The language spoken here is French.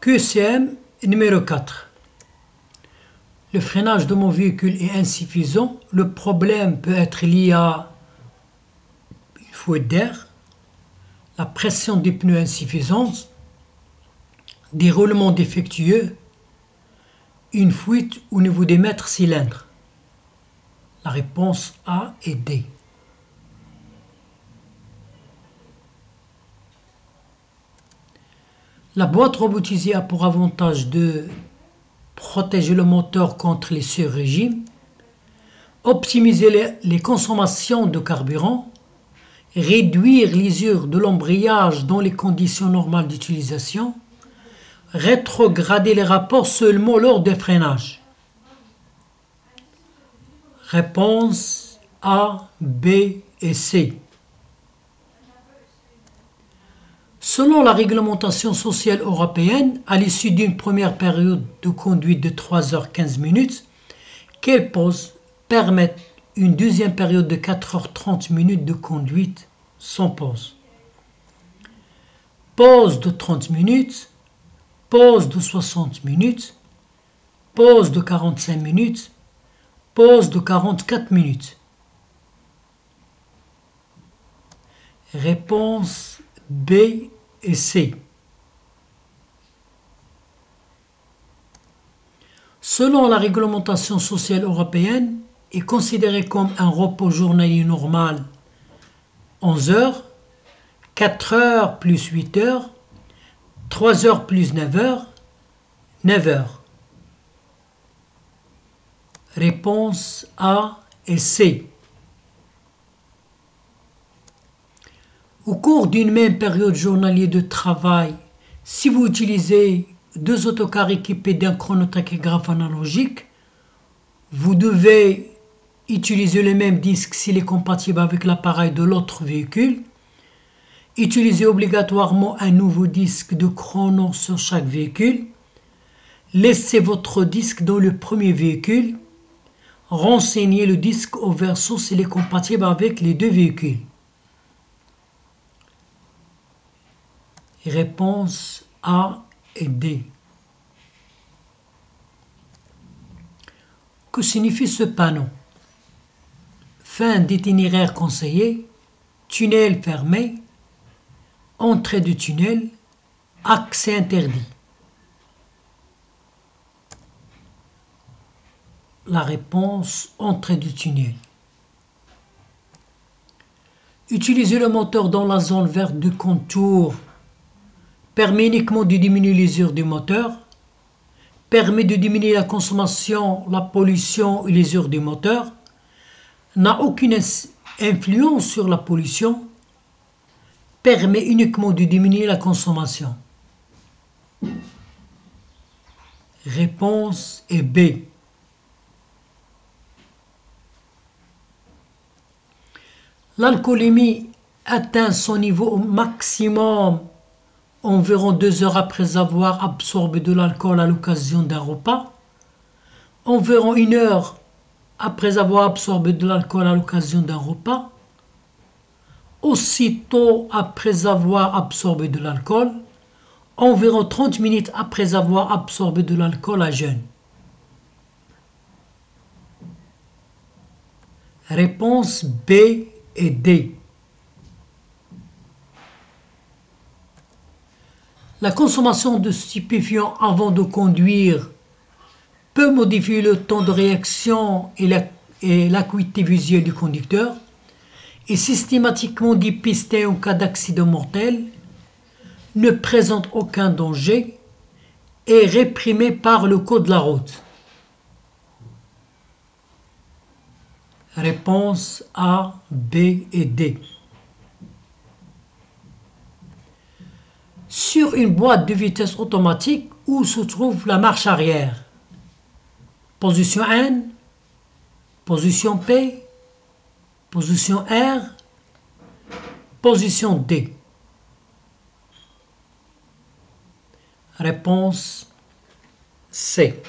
QCM numéro 4. Le freinage de mon véhicule est insuffisant. Le problème peut être lié à une fuite d'air, la pression des pneus insuffisante, des roulements défectueux, une fuite au niveau des mètres cylindres. La réponse A et D. La boîte robotisée a pour avantage de protéger le moteur contre les surrégimes, optimiser les consommations de carburant, réduire l'usure de l'embrayage dans les conditions normales d'utilisation, rétrograder les rapports seulement lors des freinages. Réponse A, B et C. Selon la réglementation sociale européenne, à l'issue d'une première période de conduite de 3h15, quelle pause permet une deuxième période de 4h30 de conduite sans pause? Pause de 30 minutes, pause de 60 minutes, pause de 45 minutes, pause de 44 minutes. Réponse B et C. Selon la réglementation sociale européenne, est considéré comme un repos journalier normal 11 heures, 4 heures plus 8 heures, 3 heures plus 9 heures, 9 heures. Réponse A et C. Au cours d'une même période journalière de travail, si vous utilisez deux autocars équipés d'un chronotachygraphe analogique, vous devez utiliser le même disque s'il est compatible avec l'appareil de l'autre véhicule. Utilisez obligatoirement un nouveau disque de chrono sur chaque véhicule. Laissez votre disque dans le premier véhicule. Renseignez le disque au verso s'il est compatible avec les deux véhicules. Réponse A et D. Que signifie ce panneau? Fin d'itinéraire conseillé, tunnel fermé, entrée du tunnel, accès interdit. La réponse, entrée du tunnel. Utiliser le moteur dans la zone verte du contour permet uniquement de diminuer l'usure du moteur, permet de diminuer la consommation, la pollution et l'usure du moteur, n'a aucune influence sur la pollution, permet uniquement de diminuer la consommation. Réponse est B. L'alcoolémie atteint son niveau maximum environ 2 heures après avoir absorbé de l'alcool à l'occasion d'un repas, environ 1 heure après avoir absorbé de l'alcool à l'occasion d'un repas, aussitôt après avoir absorbé de l'alcool, environ 30 minutes après avoir absorbé de l'alcool à jeun. Réponse B et D. La consommation de stupéfiants avant de conduire peut modifier le temps de réaction et l'acuité visuelle du conducteur, est systématiquement dépisté en cas d'accident mortel, ne présente aucun danger, est réprimé par le code de la route. Réponse A, B et D. Sur une boîte de vitesse automatique, où se trouve la marche arrière? Position N, position P, position R, position D. Réponse C.